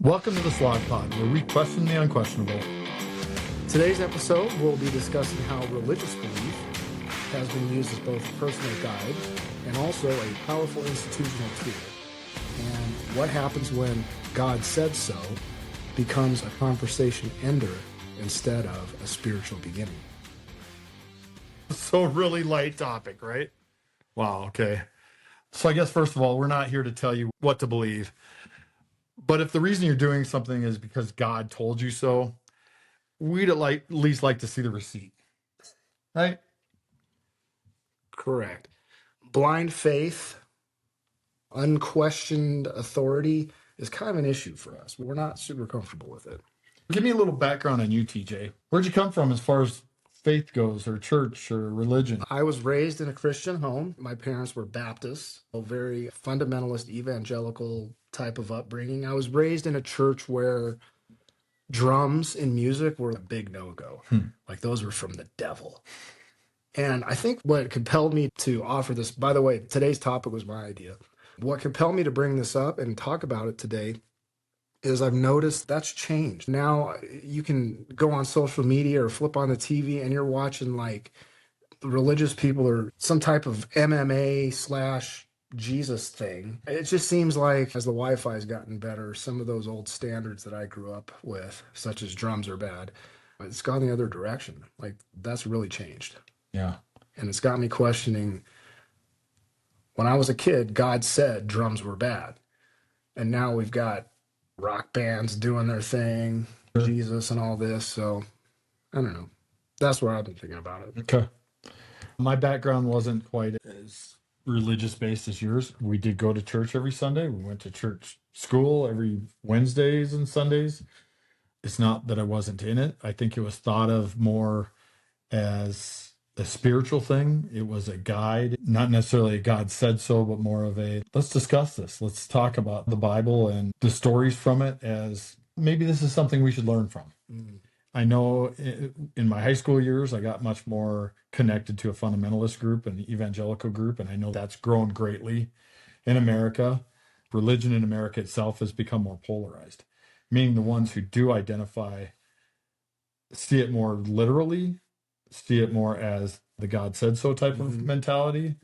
Welcome to the Slog Pod, where we question the unquestionable. Today's episode, we'll be discussing how religious belief has been used as both a personal guide and also a powerful institutional tool. And what happens when God said so becomes a conversation ender instead of a spiritual beginning. So really light topic, right? Wow, okay. So I guess, first of all, we're not here to tell you what to believe. But if the reason you're doing something is because God told you so, we'd at least like to see the receipt, right? Correct. Blind faith, unquestioned authority is kind of an issue for us. We're not super comfortable with it. Give me a little background on you, TJ. Where'd you come from as far as faith goes, or church, or religion? I was raised in a Christian home. My parents were Baptists, a very fundamentalist, evangelical type of upbringing. I was raised in a church where drums in music were a big no-go. Like those were from the devil. And I think what compelled me to offer this, by the way, today's topic was my idea. What compelled me to bring this up and talk about it today is I've noticed that's changed. Now you can go on social media or flip on the TV and you're watching like religious people or some type of MMA/Jesus thing. It just seems like as the Wi-Fi has gotten better, some of those old standards that I grew up with, such as drums are bad, it's gone the other direction. Like that's really changed. Yeah. And it's got me questioning, when I was a kid, God said drums were bad. And now we've got rock bands doing their thing, Sure. Jesus and all this. So I don't know. That's what I've been thinking about it. Okay. My background wasn't quite as religious based as yours. We did go to church every Sunday. We went to church school every Wednesdays and Sundays. It's not that I wasn't in it. I think it was thought of more as a spiritual thing. It was a guide, not necessarily a God said so, but more of a let's discuss this. Let's talk about the Bible and the stories from it as maybe this is something we should learn from. I know in my high school years, I got much more connected to a fundamentalist group and an evangelical group, and I know that's grown greatly in America. Religion in America itself has become more polarized, meaning the ones who do identify see it more literally, see it more as the God said so type of mentality,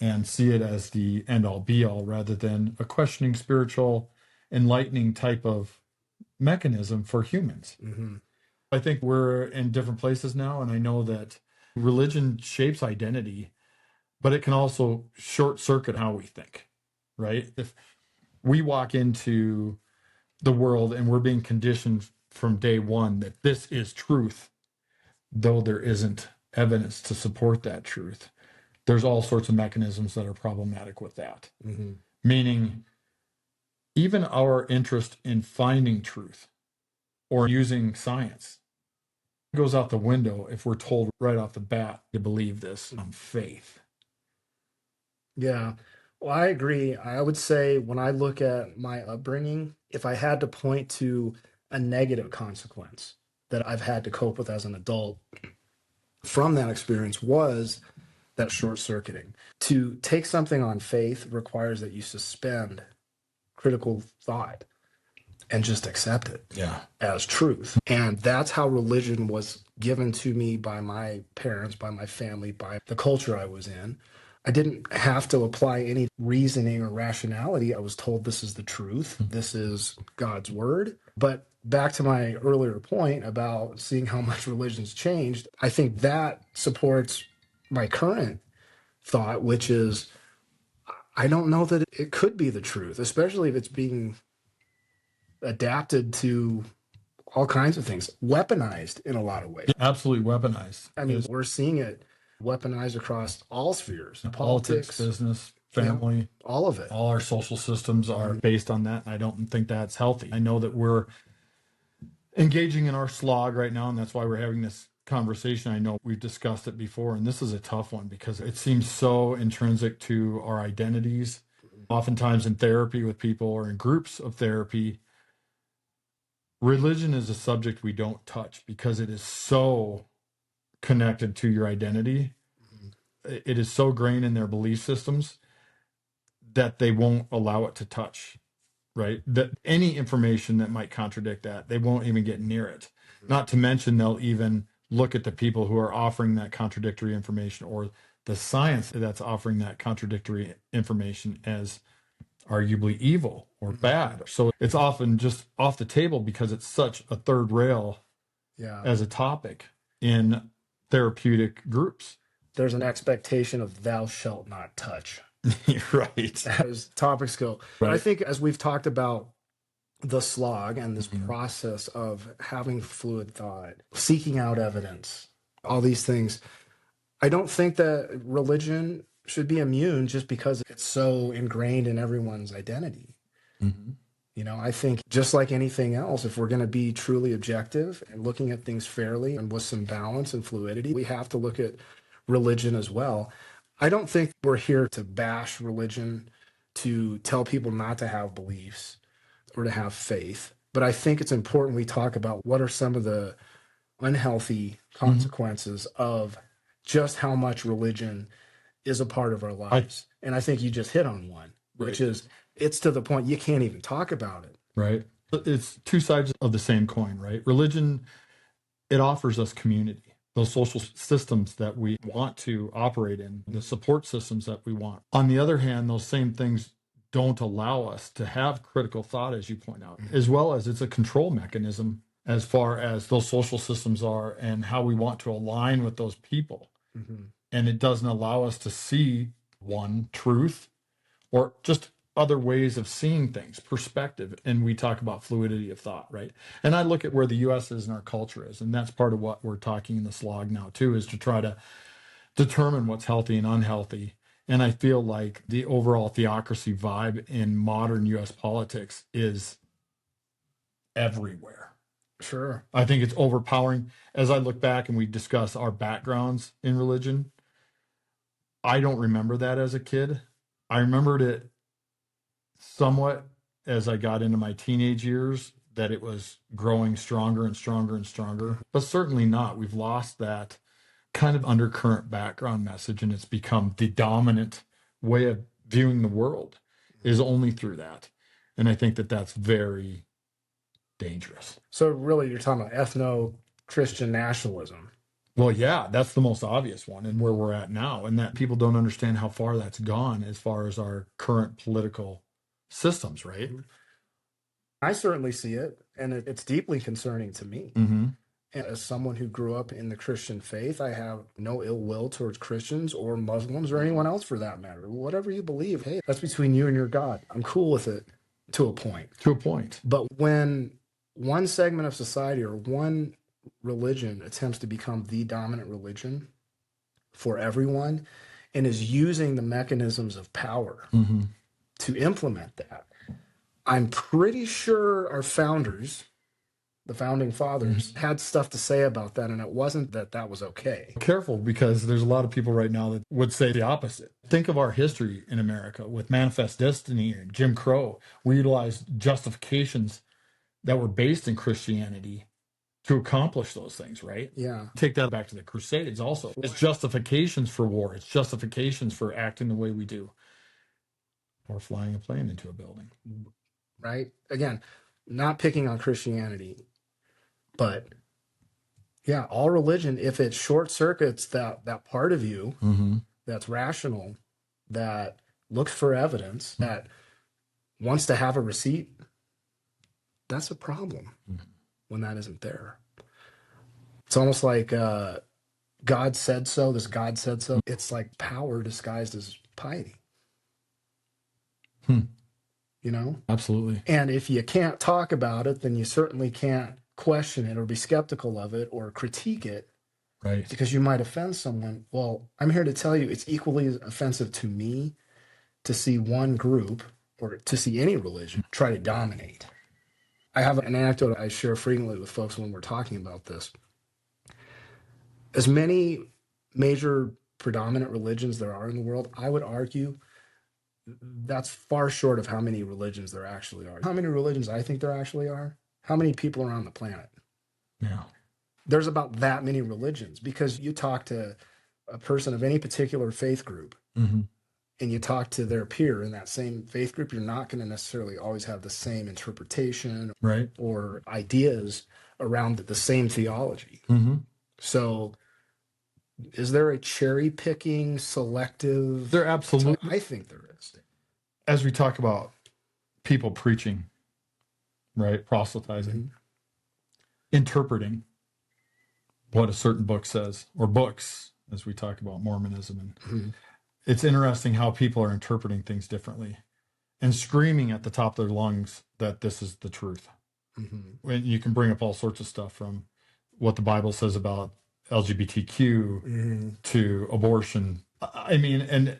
and see it as the end all be all rather than a questioning, spiritual, enlightening type of mechanism for humans. I think we're in different places now, and I know that religion shapes identity, but it can also short circuit how we think, right? If we walk into the world and we're being conditioned from day one that this is truth, though there isn't evidence to support that truth, there's all sorts of mechanisms that are problematic with that. Meaning, even our interest in finding truth or using science goes out the window if we're told right off the bat to believe this on faith. Yeah. Well, I agree. I would say when I look at my upbringing, if I had to point to a negative consequence that I've had to cope with as an adult from that experience was that short circuiting. To take something on faith requires that you suspend critical thought and just accept it as truth. And that's how religion was given to me by my parents, by my family, by the culture I was in. I didn't have to apply any reasoning or rationality. I was told this is the truth. This is God's word. But back to my earlier point about seeing how much religion's changed, I think that supports my current thought, which is I don't know that it could be the truth, especially if it's being adapted to all kinds of things, weaponized in a lot of ways. Absolutely weaponized. I mean, we're seeing it weaponized across all spheres, Politics, business, family, all of it. all our social systems are based on that. And I don't think that's healthy. I know that we're engaging in our slog right now, and that's why we're having this conversation. I know we've discussed it before, and this is a tough one because it seems so intrinsic to our identities. Oftentimes in therapy with people or in groups of therapy, religion is a subject we don't touch because it is so connected to your identity. It is so grained in their belief systems that they won't allow it to touch right? That any information that might contradict that, they won't even get near it. Not to mention, they'll even look at the people who are offering that contradictory information or the science that's offering that contradictory information as arguably evil or bad. So it's often just off the table because it's such a third rail Yeah. as a topic in therapeutic groups. There's an expectation of thou shalt not touch Right. as topics go. But I think as we've talked about the slog and this process of having fluid thought, seeking out evidence, all these things, I don't think that religion should be immune just because it's so ingrained in everyone's identity. You know, I think just like anything else, if we're going to be truly objective and looking at things fairly and with some balance and fluidity, we have to look at religion as well. I don't think we're here to bash religion, to tell people not to have beliefs or to have faith. But I think it's important we talk about what are some of the unhealthy consequences of just how much religion is a part of our lives. And I think you just hit on one, which is it's to the point you can't even talk about it. Right. It's two sides of the same coin, right? Religion, it offers us community, those social systems that we want to operate in, the support systems that we want. On the other hand, those same things don't allow us to have critical thought, as you point out, as well as it's a control mechanism as far as those social systems are and how we want to align with those people. And it doesn't allow us to see one truth or just other ways of seeing things, perspective. And we talk about fluidity of thought, right? And I look at where the US is and our culture is. And that's part of what we're talking in the slog now, too, is to try to determine what's healthy and unhealthy. And I feel like the overall theocracy vibe in modern US politics is everywhere. Sure. I think it's overpowering. As I look back and we discuss our backgrounds in religion, I don't remember that as a kid. I remembered it somewhat as I got into my teenage years, that it was growing stronger and stronger and stronger, but certainly not. We've lost that kind of undercurrent background message, and it's become the dominant way of viewing the world is only through that. And I think that that's very dangerous. So really you're talking about ethno-Christian nationalism. Well, yeah, that's the most obvious one and where we're at now, and that people don't understand how far that's gone as far as our current political systems, right? I certainly see it, and it's deeply concerning to me. And as someone who grew up in the Christian faith, I have no ill will towards Christians or Muslims or anyone else for that matter. Whatever you believe, hey, that's between you and your God. I'm cool with it to a point. To a point. But when one segment of society or one religion attempts to become the dominant religion for everyone and is using the mechanisms of power to implement that, I'm pretty sure our founders, the founding fathers, had stuff to say about that, and it wasn't that that was okay. Careful, because there's a lot of people right now that would say the opposite. Think of our history in America with Manifest Destiny and Jim Crow. We utilized justifications that were based in Christianity to accomplish those things, right? Yeah. Take that back to the Crusades also. It's justifications for war. It's justifications for acting the way we do. Or flying a plane into a building. Right? Again, not picking on Christianity, but yeah, all religion, if it short circuits that part of you that's rational, that looks for evidence, that wants to have a receipt, that's a problem when that isn't there. It's almost like God said so, this God said so. It's like power disguised as piety. You know? Absolutely. And if you can't talk about it, then you certainly can't question it or be skeptical of it or critique it. Right. Because you might offend someone. Well, I'm here to tell you it's equally as offensive to me to see one group or to see any religion try to dominate. I have an anecdote I share frequently with folks when we're talking about this. As many major predominant religions there are in the world, I would argue that's far short of how many religions there actually are. How many religions I think there actually are? How many people are on the planet? Yeah. There's about that many religions, because you talk to a person of any particular faith group, and you talk to their peer in that same faith group, you're not going to necessarily always have the same interpretation Right. or ideas around the same theology. Mm-hmm. So is there a cherry picking selective? There absolutely. I think there is. As we talk about people preaching, right, proselytizing, Mm-hmm. interpreting what a certain book says, or books, as we talk about Mormonism, and Mm-hmm. it's interesting how people are interpreting things differently and screaming at the top of their lungs that this is the truth. Mm-hmm. When you can bring up all sorts of stuff, from what the Bible says about LGBTQ Mm-hmm. to abortion. I mean, and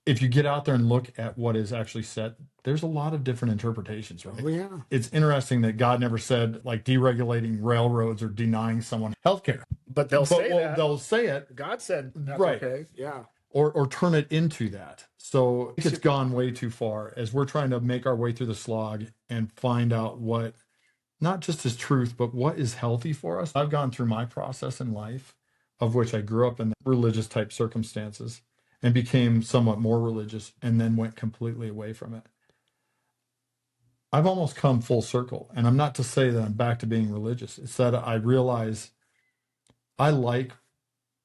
if you get out there and look at what is actually said, there's a lot of different interpretations, right? Oh, yeah. It's interesting that God never said like deregulating railroads or denying someone healthcare. But they'll say that. They'll say it, God said that's right, okay. Yeah. or turn it into that. So it's gone way too far as we're trying to make our way through the slog and find out what not just is truth, but what is healthy for us. I've gone through my process in life, of which I grew up in religious type circumstances and became somewhat more religious and then went completely away from it. I've almost come full circle. And I'm not to say that I'm back to being religious. It's that I realize I like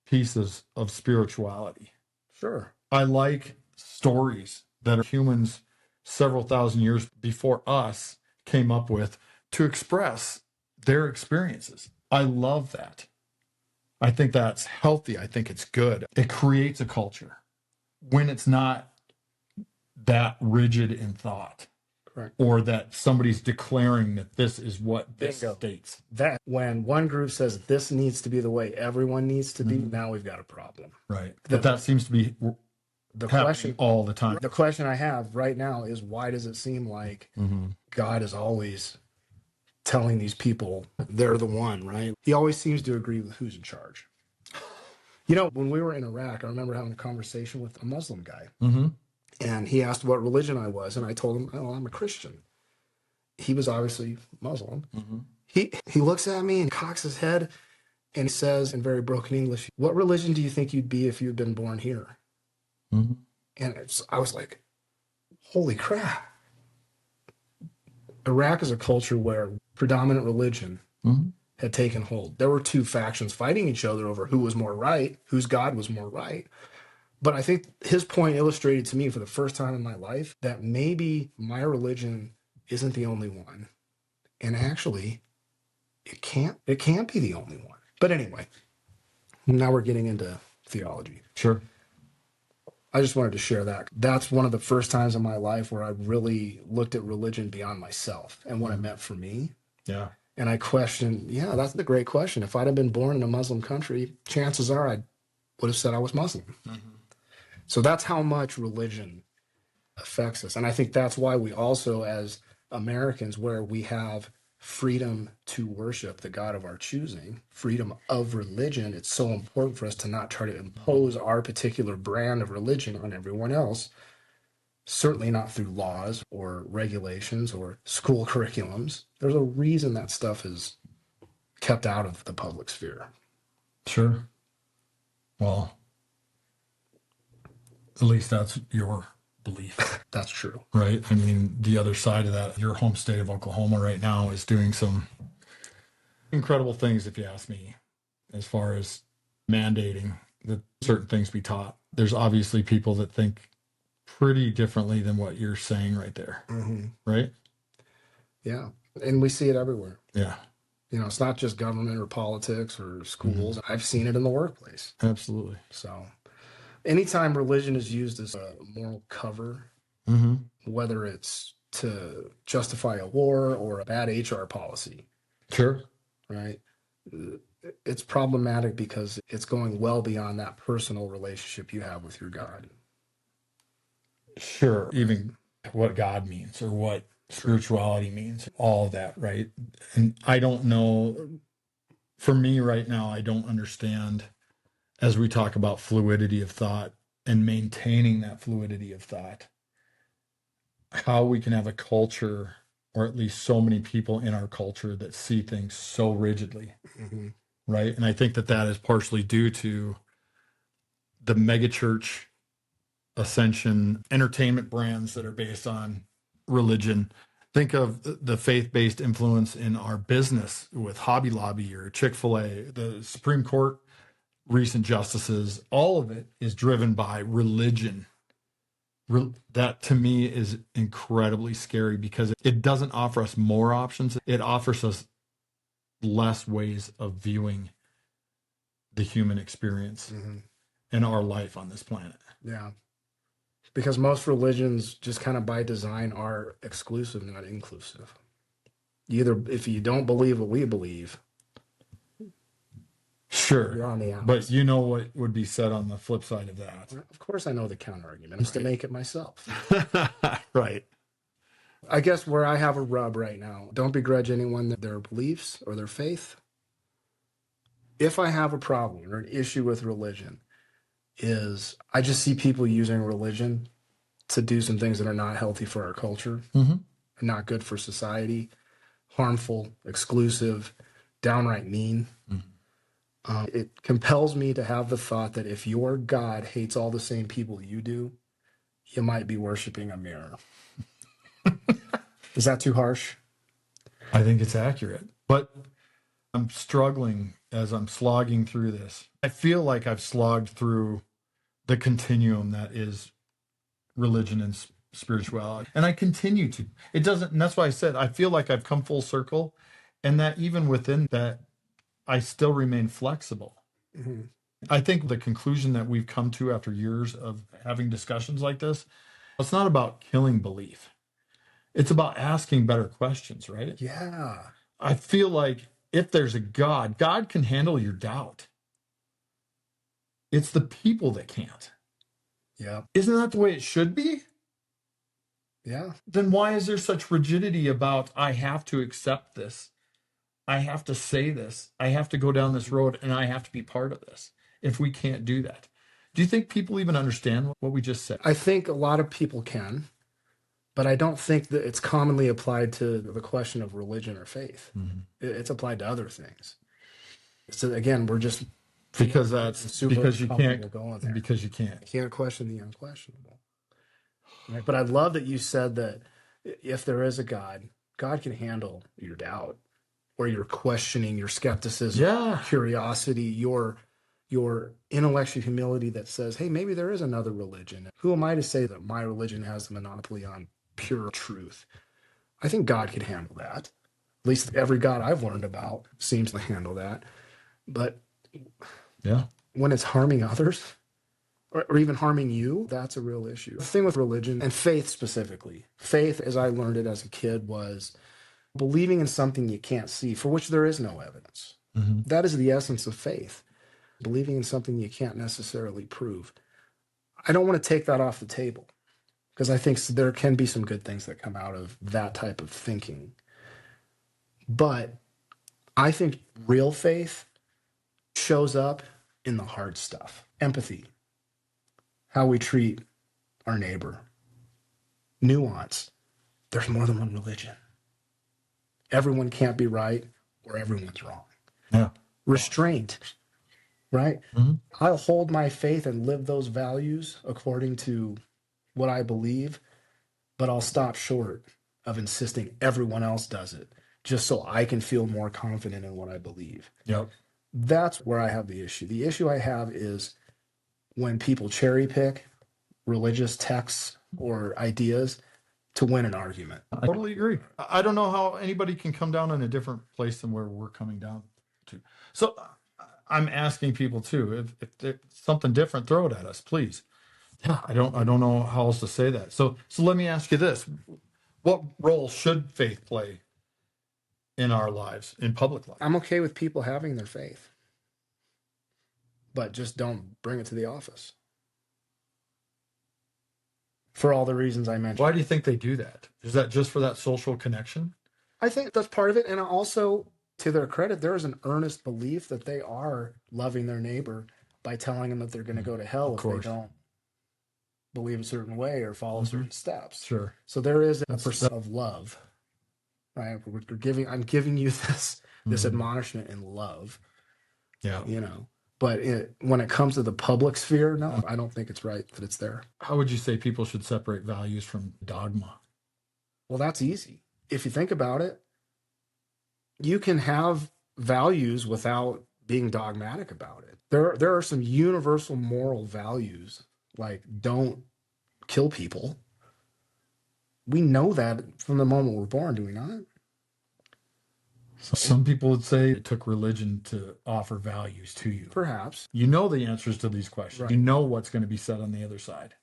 pieces of spirituality. Sure. I like stories that humans several thousand years before us came up with to express their experiences. I love that. I think that's healthy. I think it's good. It creates a culture when it's not that rigid in thought. Correct. Or that somebody's declaring that this is what this Bingo. states. That when one group says this needs to be the way everyone needs to be, Mhm. now we've got a problem. Right. But that seems to be The happening question all the time. the question I have right now is, why does it seem like Mm-hmm. God is always telling these people they're the one, right? He always seems to agree with who's in charge. You know, when we were in Iraq, I remember having a conversation with a Muslim guy, Mm-hmm. and he asked what religion I was, and I told him, "Oh, I'm a Christian." He was obviously Muslim. Mm-hmm. He looks at me and cocks his head, and he says in very broken English, "What religion do you think you'd be if you'd been born here?" Mm-hmm. And I was like, "Holy crap!" Iraq is a culture where predominant religion Mm-hmm. had taken hold. There were two factions fighting each other over who was more right, whose God was more right. But I think his point illustrated to me for the first time in my life that maybe my religion isn't the only one. And actually, it can't be the only one. But anyway, now we're getting into theology. Sure. I just wanted to share that. That's one of the first times in my life where I really looked at religion beyond myself and what it meant for me. Yeah. And I questioned, yeah, that's a great question. If I'd have been born in a Muslim country, chances are I would have said I was Muslim. Mm-hmm. So that's how much religion affects us. And I think that's why we also, as Americans, where we have freedom to worship the God of our choosing, freedom of religion, it's so important for us to not try to impose our particular brand of religion on everyone else. Certainly not through laws or regulations or school curriculums. There's a reason that stuff is kept out of the public sphere. Sure. Well, at least that's your belief. That's true. Right. I mean, the other side of that, your home state of Oklahoma right now is doing some incredible things, if you ask me, as far as mandating that certain things be taught. There's obviously people that think pretty differently than what you're saying right there. Mm-hmm. Right. Yeah. And we see it everywhere. Yeah. You know, it's not just government or politics or schools. I've seen it in the workplace. Absolutely. So anytime religion is used as a moral cover, Mm-hmm. whether it's to justify a war or a bad HR policy, Sure. right? It's problematic because it's going well beyond that personal relationship you have with your God. Sure. Even what God means or what spirituality means, all of that, right? And I don't know, for me right now, I don't understand as we talk about fluidity of thought and maintaining that fluidity of thought, how we can have a culture, or at least so many people in our culture that see things so rigidly, Mm-hmm. right? And I think that that is partially due to the megachurch ascension entertainment brands that are based on religion. Think of the faith-based influence in our business with Hobby Lobby or Chick-fil-A, the Supreme Court recent justices. All of it is driven by religion. That to me is incredibly scary because it doesn't offer us more options. It offers us less ways of viewing the human experience and our life on this planet. Yeah. Because most religions, just kind of by design, are exclusive, not inclusive. Either if you don't believe what we believe, Sure. you're on the outs. But you know what would be said on the flip side of that. Of course, I know the counter argument. I used to make it myself. Right. I guess where I have a rub right now, don't begrudge anyone their beliefs or their faith. If I have a problem or an issue with religion, is I just see people using religion to do some things that are not healthy for our culture, not good for society, harmful, exclusive, downright mean. It compels me to have the thought that if your God hates all the same people you do, you might be worshiping a mirror. Is that too harsh? I think it's accurate. But I'm struggling as I'm slogging through this. I feel like I've slogged through the continuum that is religion and spirituality. And I continue to. It doesn't, and that's why I said I feel like I've come full circle. And that even within that, I still remain flexible. I think the conclusion that we've come to after years of having discussions like this, it's not about killing belief. It's about asking better questions, right? Yeah. I feel like if there's a God, God can handle your doubt. It's the people that can't. Yeah. Isn't that the way it should be? Yeah. Then why is there such rigidity about, I have to accept this? I have to say this. I have to go down this road and I have to be part of this if we can't do that. Do you think people even understand what we just said? I think a lot of people can, but I don't think that it's commonly applied to the question of religion or faith. It's applied to other things. So again, we're just Because that's because you can't going there. because you can't. You can't question the unquestionable. Right? But I love that you said that if there is a God, God can handle your doubt or your questioning, your skepticism, curiosity, your intellectual humility that says, hey, maybe there is another religion. Who am I to say that my religion has the monopoly on pure truth? I think God can handle that. At least every God I've learned about seems to handle that. But when it's harming others or even harming you, that's a real issue. The thing with religion and faith specifically, faith, as I learned it as a kid, was believing in something you can't see, for which there is no evidence. That is the essence of faith, believing in something you can't necessarily prove. I don't want to take that off the table because I think there can be some good things that come out of that type of thinking. But I think real faith shows up in the hard stuff. Empathy, how we treat our neighbor, nuance. There's more than one religion. Everyone can't be right or everyone's wrong. Restraint, right? I'll hold my faith and live those values according to what I believe, but I'll stop short of insisting everyone else does it just so I can feel more confident in what I believe. That's where I have the issue. The issue I have is when people cherry pick religious texts or ideas to win an argument. I totally agree. I don't know how anybody can come down in a different place than where we're coming down to. So I'm asking people too, if there's something different, throw it at us, please. I don't know how else to say that. So let me ask you this. What role should faith play in our lives, in public life? I'm okay with people having their faith, but just don't bring it to the office. For all the reasons I mentioned. Why do you think they do that? Is that just for that social connection? I think that's part of it. And also, to their credit, there is an earnest belief that they are loving their neighbor by telling them that they're going to go to hell if they don't believe a certain way or follow certain steps. Sure. So there is a percent of love, right? I'm giving you this admonishment in love. Yeah. You know, But when it comes to the public sphere, no, I don't think it's right that it's there. How would you say people should separate values from dogma? Well, that's easy. If you think about it, you can have values without being dogmatic about it. There are some universal moral values, like don't kill people. We know that from the moment we're born, do we not? Some people would say it took religion to offer values to you. Perhaps. You know the answers to these questions. Right. You know what's going to be said on the other side.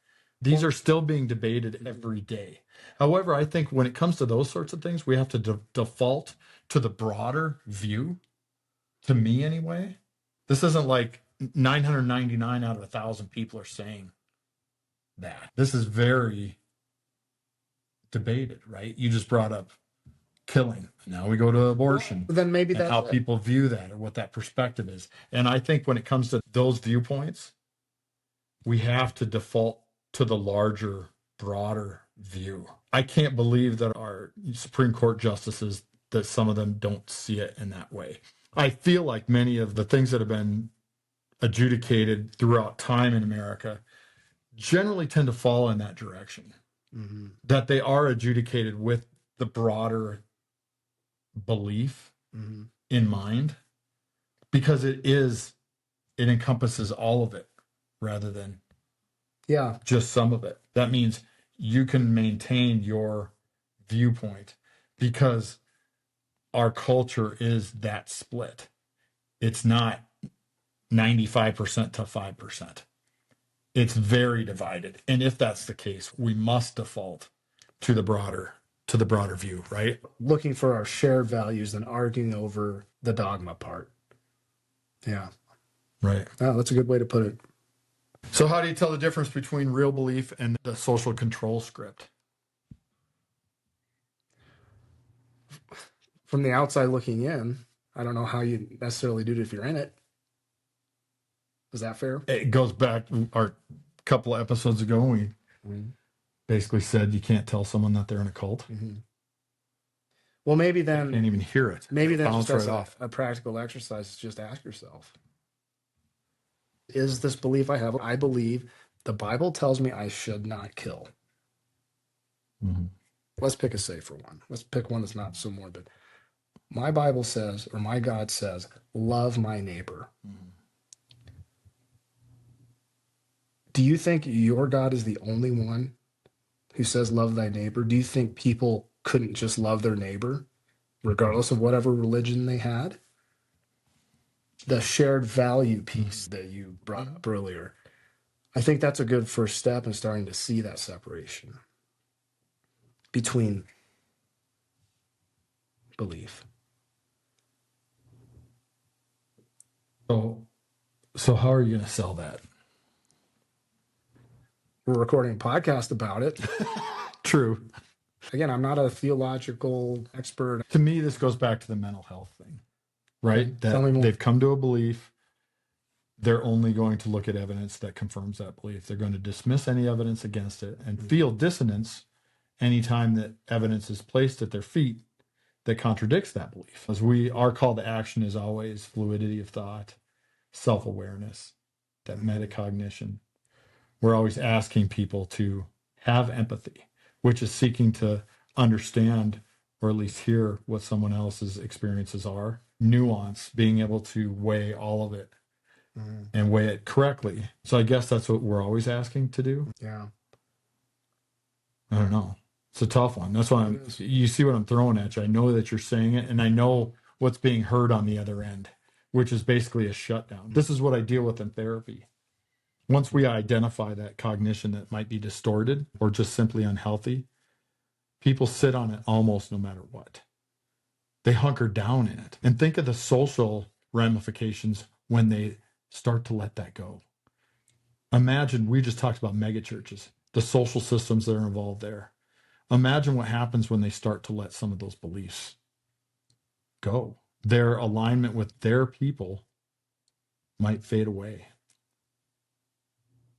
These are still being debated every day. However, I think when it comes to those sorts of things, we have to default to the broader view. To me, anyway, this isn't like 999 out of 1,000 people are saying that. This is very debated, right? You just brought up killing. Now we go to abortion. Well, then maybe and that's how it. people view that or what that perspective is. And I think when it comes to those viewpoints, we have to default to the larger, broader view. I can't believe that our Supreme Court justices, that some of them don't see it in that way. I feel like many of the things that have been adjudicated throughout time in America generally tend to fall in that direction. Mm-hmm. That they are adjudicated with the broader belief Mm-hmm. in mind, because it encompasses all of it rather than just some of it. That means you can maintain your viewpoint because our culture is that split. It's not 95% to 5%. It's very divided. And if that's the case, we must default to the broader view, right? Looking for our shared values and arguing over the dogma part. Yeah. Right. Oh, that's a good way to put it. So how do you tell the difference between real belief and the social control script? From the outside looking in, I don't know how you necessarily do it if you're in it. Is that fair? It goes back our couple of episodes ago. We basically said you can't tell someone that they're in a cult. Mm-hmm. Well, maybe then You can't even hear it. Maybe then Bounce just right as off. a practical exercise, just ask yourself: is this belief I have? I believe the Bible tells me I should not kill. Mm-hmm. Let's pick a safer one. Let's pick one that's not so morbid. My Bible says, or my God says, love my neighbor. Mm-hmm. Do you think your God is the only one who says love thy neighbor? Do you think people couldn't just love their neighbor, regardless of whatever religion they had? The shared value piece that you brought up earlier, I think that's a good first step in starting to see that separation between belief. So how are you going to sell that? We're recording a podcast about it. True. Again, I'm not a theological expert. To me, this goes back to the mental health thing, right? Okay, tell me more. They've come to a belief. They're only going to look at evidence that confirms that belief. They're going to dismiss any evidence against it and feel dissonance anytime that evidence is placed at their feet that contradicts that belief. As our call to action is always fluidity of thought, self-awareness, that metacognition. We're always asking people to have empathy, which is seeking to understand or at least hear what someone else's experiences are. Nuance, being able to weigh all of it and weigh it correctly. So I guess that's what we're always asking to do. Yeah. I don't know. It's a tough one. That's why you see what I'm throwing at you. I know that you're saying it, and I know what's being heard on the other end, which is basically a shutdown. This is what I deal with in therapy. Once we identify that cognition that might be distorted or just simply unhealthy, people sit on it almost no matter what. They hunker down in it. And think of the social ramifications when they start to let that go. Imagine, we just talked about megachurches, the social systems that are involved there. Imagine what happens when they start to let some of those beliefs go. Their alignment with their people might fade away.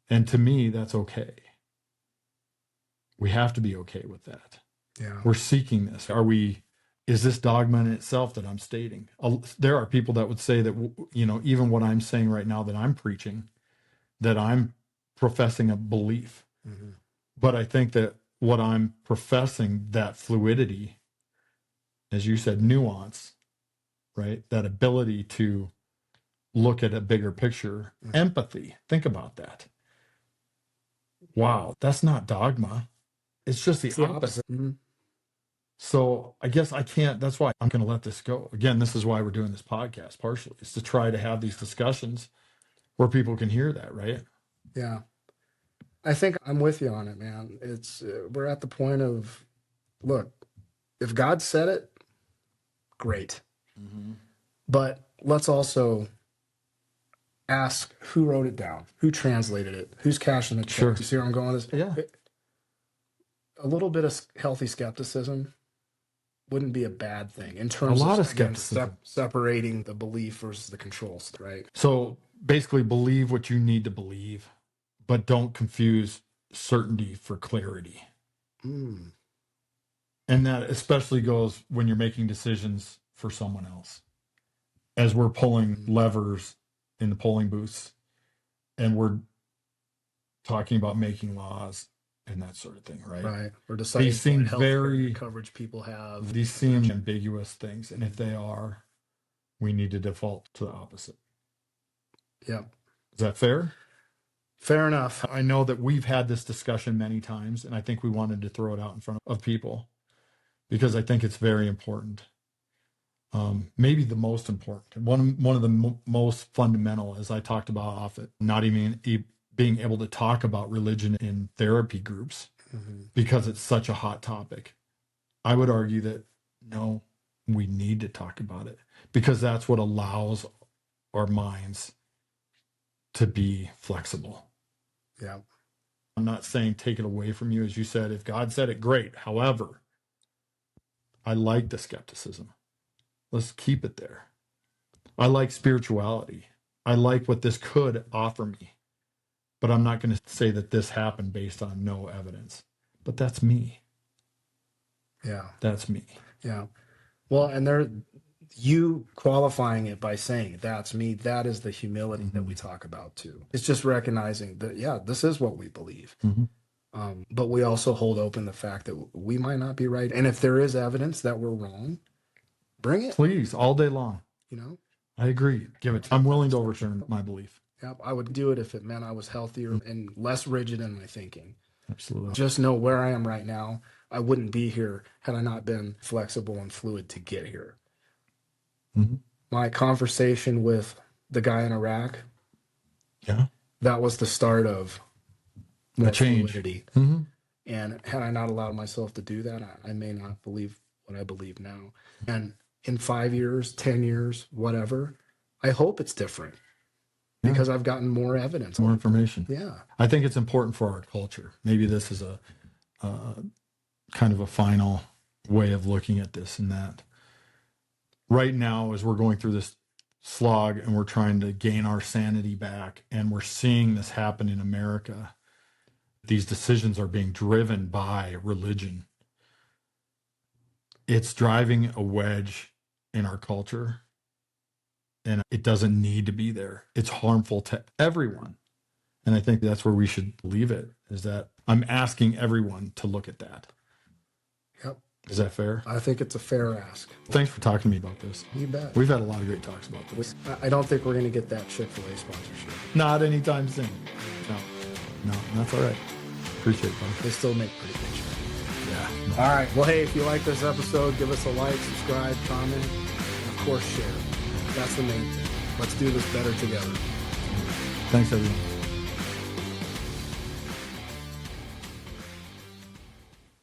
And to me, that's okay. We have to be okay with that. Yeah. We're seeking this. Are we is this dogma in itself that I'm stating? There are people that would say that, even what I'm saying right now that I'm preaching, that I'm professing a belief. Mm-hmm. But I think that what I'm professing, that fluidity, as you said, nuance, right? That ability to look at a bigger picture, empathy. Think about that. Wow, that's not dogma. It's just the opposite. Mm-hmm. So I guess I can't, that's why I'm going to let this go. Again, this is why we're doing this podcast partially, is to try to have these discussions where people can hear that, right? Yeah. I think I'm with you on it, man. It's we're at the point of, look, if God said it, great. Mm-hmm. But let's also ask who wrote it down, who translated it, who's cashing the check. Sure. You see where I'm going? Yeah. A little bit of healthy skepticism wouldn't be a bad thing in terms A lot of of skepticism. separating the belief versus the controls, right? So basically, believe what you need to believe, but don't confuse certainty for clarity. Mm. And that especially goes when you're making decisions for someone else. As we're pulling levers in the polling booths and we're talking about making laws and that sort of thing, right? Right. Or deciding These seem what health coverage people have. These seem ambiguous things. And if they are, we need to default to the opposite. Yep. Is that fair? Fair enough. I know that we've had this discussion many times, and I think we wanted to throw it out in front of people because I think it's very important. Maybe the most important. One of the most fundamental, as I talked about often, not even being able to talk about religion in therapy groups because it's such a hot topic. I would argue that no, we need to talk about it because that's what allows our minds to be flexible. Yeah. I'm not saying take it away from you. As you said, if God said it, great. However, I like the skepticism. Let's keep it there. I like spirituality. I like what this could offer me. But I'm not going to say that this happened based on no evidence. But that's me. Yeah. That's me. Yeah. Well, and you qualifying it by saying that's me, that is the humility that we talk about too. It's just recognizing that, yeah, this is what we believe. But we also hold open the fact that we might not be right. And if there is evidence that we're wrong, bring it. Please, all day long. You know? I agree. Give it. I'm willing to overturn my belief. Yeah, I would do it if it meant I was healthier and less rigid in my thinking. Absolutely. Just know where I am right now. I wouldn't be here had I not been flexible and fluid to get here. My conversation with the guy in Iraq, that was the start of more change. fluidity. And had I not allowed myself to do that, I may not believe what I believe now. And in 5 years, 10 years, whatever, I hope it's different because I've gotten more evidence. More information. Yeah. I think it's important for our culture. Maybe this is a kind of a final way of looking at this and that. Right now, as we're going through this slog and we're trying to gain our sanity back, and we're seeing this happen in America, these decisions are being driven by religion. It's driving a wedge in our culture, and it doesn't need to be there. It's harmful to everyone. And I think that's where we should leave it, is that I'm asking everyone to look at that. Yep. Is that fair? I think it's a fair ask. Thanks for talking to me about this. You bet. We've had a lot of great talks about this. I don't think we're going to get that Chick-fil-A sponsorship. Not anytime soon. No, that's all right. Appreciate it, buddy. They still make pretty good shit. Yeah. All right. Well, hey, if you like this episode, give us a like, subscribe, comment, and of course, share. That's the main thing. Let's do this better together. Thanks, everyone.